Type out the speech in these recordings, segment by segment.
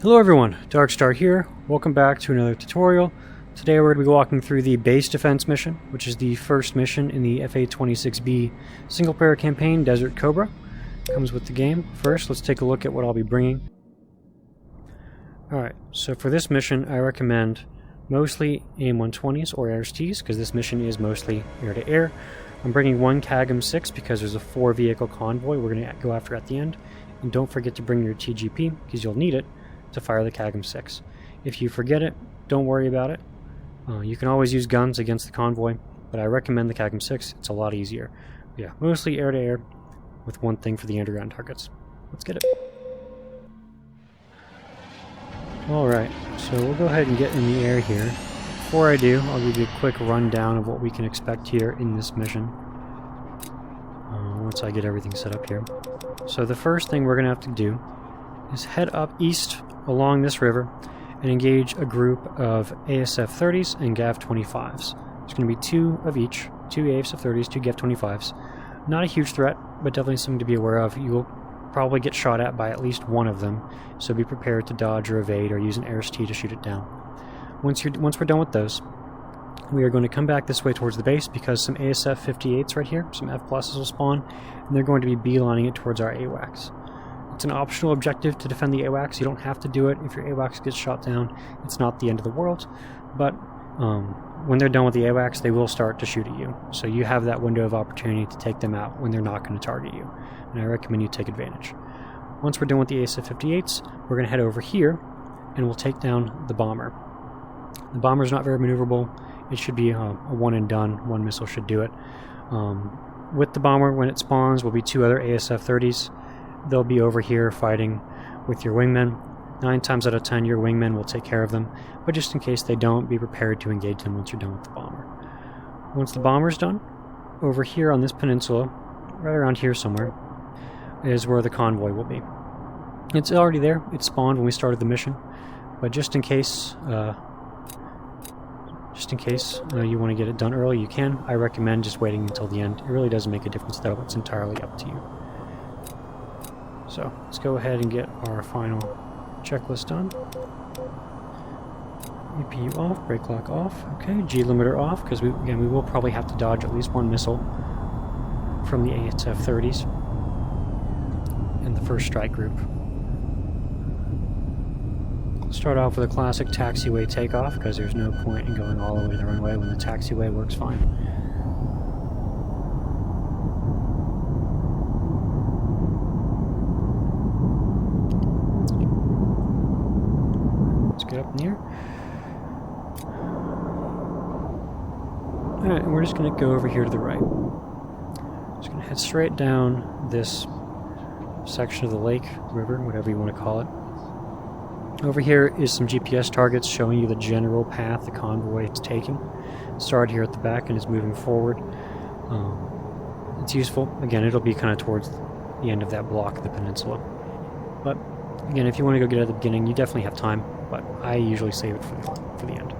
Hello everyone, Darkstar here. Welcome back to another tutorial. Today we're going to be walking through the base defense mission, which is the first mission in the FA-26B single player campaign, Desert Cobra. Comes with the game. First, let's take a look at what I'll be bringing. Alright, so for this mission I recommend mostly AIM-120s or ARSTs, because this mission is mostly air-to-air. I'm bringing one CAGM-6 because there's a 4-vehicle convoy we're going to go after at the end. And don't forget to bring your TGP, because you'll need it to fire the CAGM-6. If you forget it, don't worry about it. You can always use guns against the convoy, but I recommend the CAGM-6. It's a lot easier. But yeah, mostly air-to-air with one thing for the underground targets. Let's get it. Alright, so we'll go ahead and get in the air here. Before I do, I'll give you a quick rundown of what we can expect here in this mission. Once I get everything set up here. So the first thing we're going to have to do is head up east along this river and engage a group of ASF-30s and GAV-25s. There's going to be two of each, two ASF-30s, two GAV-25s. Not a huge threat, but definitely something to be aware of. You will probably get shot at by at least one of them, so be prepared to dodge or evade or use an ARST to shoot it down. Once we're done with those, we are going to come back this way towards the base because some ASF-58s right here, some F-pluses will spawn, and they're going to be beelining it towards our AWACS. It's an optional objective to defend the AWACS. You don't have to do it if your AWACS gets shot down. It's not the end of the world, but when they're done with the AWACS, they will start to shoot at you. So you have that window of opportunity to take them out when they're not going to target you, and I recommend you take advantage. Once we're done with the ASF-58s, we're going to head over here, and we'll take down the bomber. The bomber's not very maneuverable. It should be a one and done. One missile should do it. With the bomber, when it spawns, will be two other ASF-30s. They'll be over here fighting with your wingmen. 9 times out of 10, your wingmen will take care of them. But just in case they don't, be prepared to engage them once you're done with the bomber. Once the bomber's done, over here on this peninsula, right around here somewhere, is where the convoy will be. It's already there. It spawned when we started the mission. But just in case you want to get it done early, you can. I recommend just waiting until the end. It really doesn't make a difference though. It's entirely up to you. So let's go ahead and get our final checklist done. EPU off, brake lock off. Okay, G limiter off, because we will probably have to dodge at least one missile from the ASF-30s in the first strike group. Start off with a classic taxiway takeoff, because there's no point in going all the way to the runway when the taxiway works fine. Let's get up in the air. Alright, and we're just going to go over here to the right. Just going to head straight down this section of the lake, river, whatever you want to call it. Over here is some GPS targets showing you the general path the convoy is taking. It started here at the back and is moving forward. It's useful. Again, it'll be kind of towards the end of that block of the peninsula. But again, if you want to go get it at the beginning, you definitely have time, but I usually save it for the end.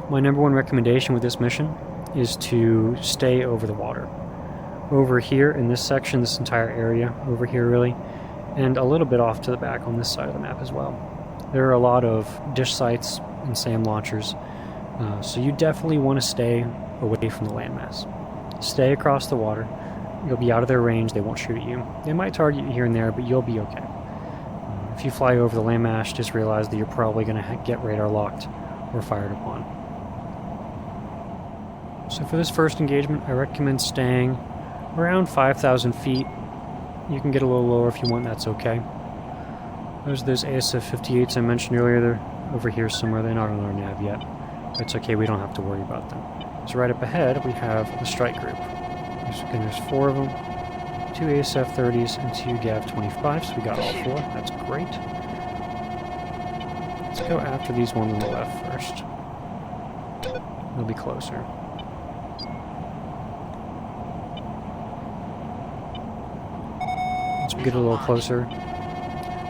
My number one recommendation with this mission is to stay over the water. Over here in this section, this entire area, over here really, and a little bit off to the back on this side of the map as well. There are a lot of dish sites and SAM launchers, so you definitely want to stay away from the landmass. Stay across the water. You'll be out of their range. They won't shoot at you. They might target you here and there, but you'll be okay. If you fly over the landmass, just realize that you're probably going to get radar locked or fired upon. So for this first engagement, I recommend staying around 5,000 feet. You can get a little lower if you want, that's okay. There's those ASF-58s I mentioned earlier. They're over here somewhere. They're not on our nav yet. It's okay, we don't have to worry about them. So right up ahead, we have the strike group. There's 4 of them. 2 ASF-30s and 2 GAV-25s. So we got all 4. That's great. Let's go after these ones on the left first. They'll be closer. Get a little closer.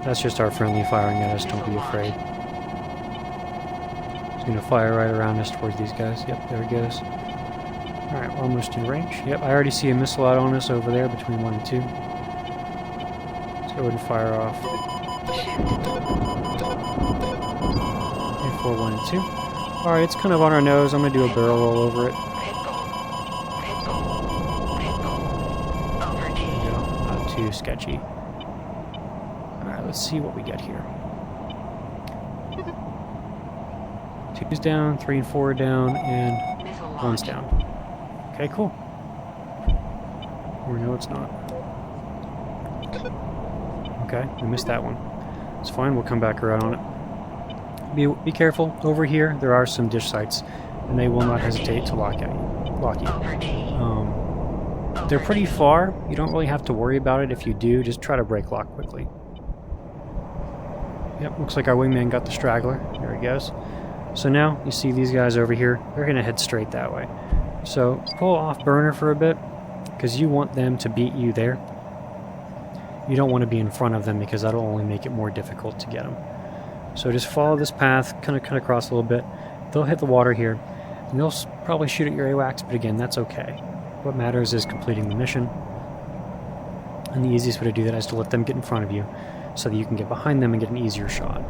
That's just our friendly firing at us, don't be afraid. He's going to fire right around us towards these guys. Yep, there he goes. Alright, we're almost in range. Yep, I already see a missile out on us over there between 1 and 2. Let's go go ahead and fire off. 4, 1, and 2. Alright, it's kind of on our nose. I'm going to do a barrel roll over it. Not too sketchy. Alright, let's see what we get here. 2's down, 3 and 4 are down, and 1's down. Okay, cool. Or no, it's not. Okay, we missed that one. It's fine, we'll come back around on it. Be careful. Over here, there are some dish sites, and they will not hesitate to lock you. They're pretty far. You don't really have to worry about it. If you do, just try to break lock quickly. Yep, looks like our wingman got the straggler. There he goes. So now, you see these guys over here. They're going to head straight that way. So, pull off burner for a bit, because you want them to beat you there. You don't want to be in front of them, because that'll only make it more difficult to get them. So just follow this path, kind of cut across a little bit. They'll hit the water here, and they'll probably shoot at your AWACS, but again, that's okay. What matters is completing the mission. And the easiest way to do that is to let them get in front of you, so that you can get behind them and get an easier shot.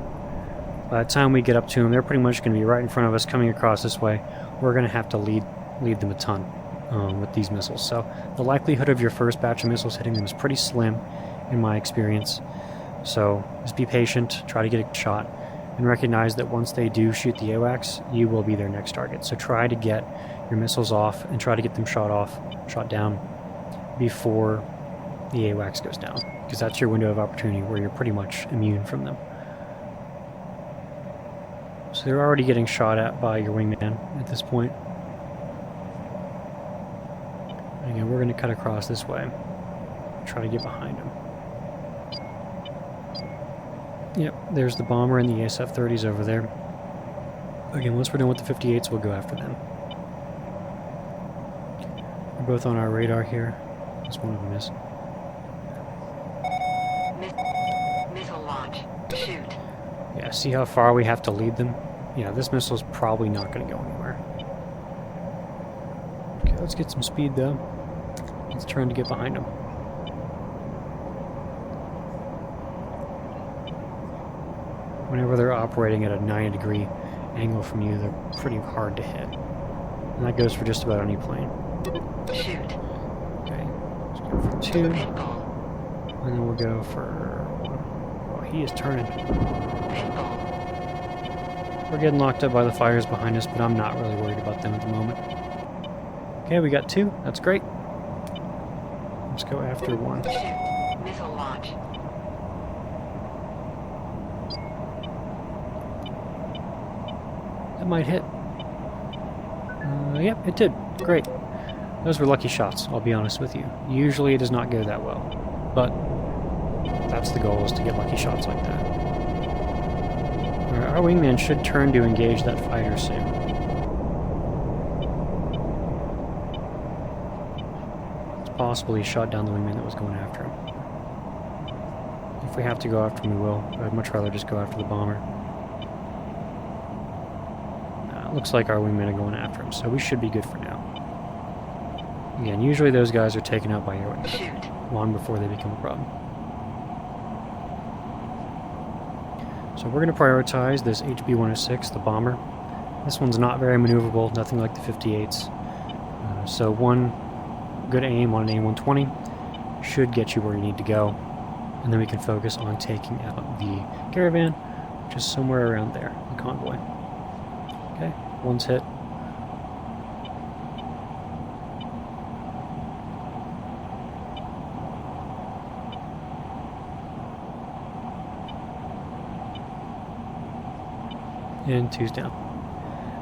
By the time we get up to them, they're pretty much going to be right in front of us, coming across this way. We're going to have to lead them a ton with these missiles. So the likelihood of your first batch of missiles hitting them is pretty slim, in my experience. So just be patient, try to get a shot, and recognize that once they do shoot the AWACS, you will be their next target. So try to get your missiles off and try to get them shot down before the AWACS goes down, because that's your window of opportunity where you're pretty much immune from them. So they're already getting shot at by your wingman at this point. And again, we're going to cut across this way, try to get behind them. Yep, there's the bomber and the ASF-30s over there. Again, once we're done with the 58s, we'll go after them. They're both on our radar here. That's one of them is. Missile launch. Shoot. Yeah, see how far we have to lead them? Yeah, this missile's probably not going to go anywhere. Okay, let's get some speed though. Let's try to get behind them. Whenever they're operating at a 90-degree angle from you, they're pretty hard to hit. And that goes for just about any plane. Shoot. Okay, let's go for 2. And then we'll go for 1. Oh, he is turning. We're getting locked up by the fires behind us, but I'm not really worried about them at the moment. Okay, we got 2. That's great. Let's go after 1. Missile launch. That might hit. Yep, it did. Great. Those were lucky shots, I'll be honest with you. Usually it does not go that well, but that's the goal, is to get lucky shots like that. Our wingman should turn to engage that fighter soon. It's possible he shot down the wingman that was going after him. If we have to go after him, we will. I'd much rather just go after the bomber. Looks like our wingmen are going after him, so we should be good for now. Again, usually those guys are taken out by air long before they become a problem. So we're going to prioritize this HB-106, the bomber. This one's not very maneuverable, nothing like the 58s. So one good aim on an A-120 should get you where you need to go, and then we can focus on taking out the caravan, which is somewhere around there, the convoy. Okay, 1's hit. And 2's down.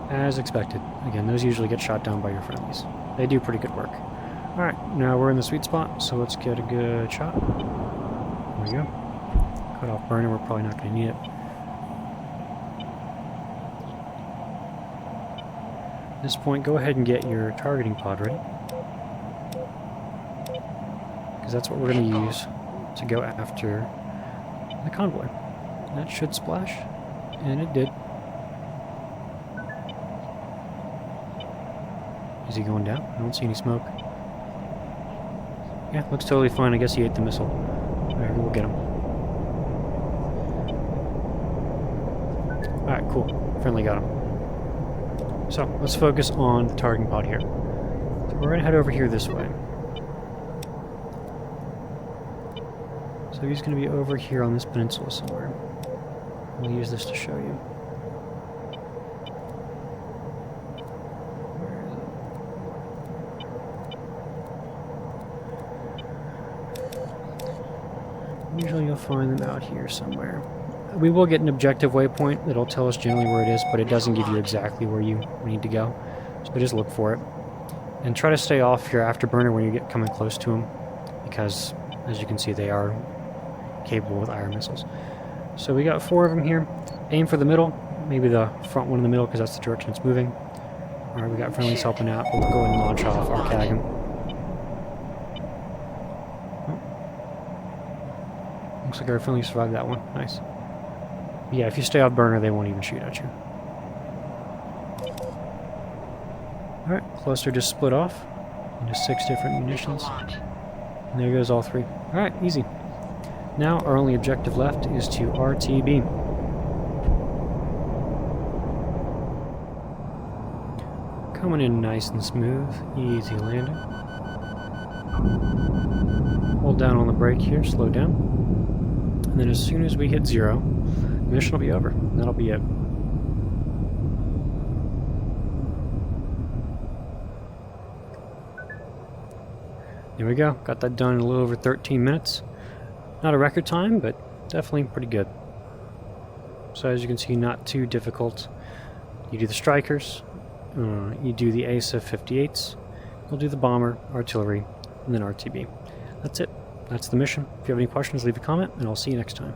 As expected. Again, those usually get shot down by your friendlies. They do pretty good work. Alright, now we're in the sweet spot, so let's get a good shot. There we go. Cut off burner, we're probably not going to need it. At this point, go ahead and get your targeting pod ready, because that's what we're going to use to go after the convoy. That should splash, and it did. Is he going down? I don't see any smoke. Yeah, looks totally fine. I guess he ate the missile. Alright, we'll get him. cool. Friendly got him. So, let's focus on the targeting pod here. So we're going to head over here this way. So he's going to be over here on this peninsula somewhere. We'll use this to show you. Usually you'll find them out here somewhere. We will get an objective waypoint that'll tell us generally where it is, but it doesn't give you exactly where you need to go. So just look for it. And try to stay off your afterburner when you get coming close to them, because as you can see they are capable with IR missiles. So we got 4 of them here. Aim for the middle, maybe the front one in the middle because that's the direction it's moving. Alright, we got friendlies helping out. We'll go ahead and launch off our CAGM. Looks like our friendly survived that one. Nice. Yeah, if you stay off burner, they won't even shoot at you. Alright, cluster just split off into 6 different munitions. And there goes all 3. Alright, easy. Now our only objective left is to RTB. Coming in nice and smooth, easy landing. Hold down on the brake here, slow down. And then as soon as we hit 0, the mission will be over. And that'll be it. There we go. Got that done in a little over 13 minutes. Not a record time, but definitely pretty good. So as you can see, not too difficult. You do the strikers, you do the ASF-58s, you'll do the bomber, artillery, and then RTB. That's it. That's the mission. If you have any questions, leave a comment, and I'll see you next time.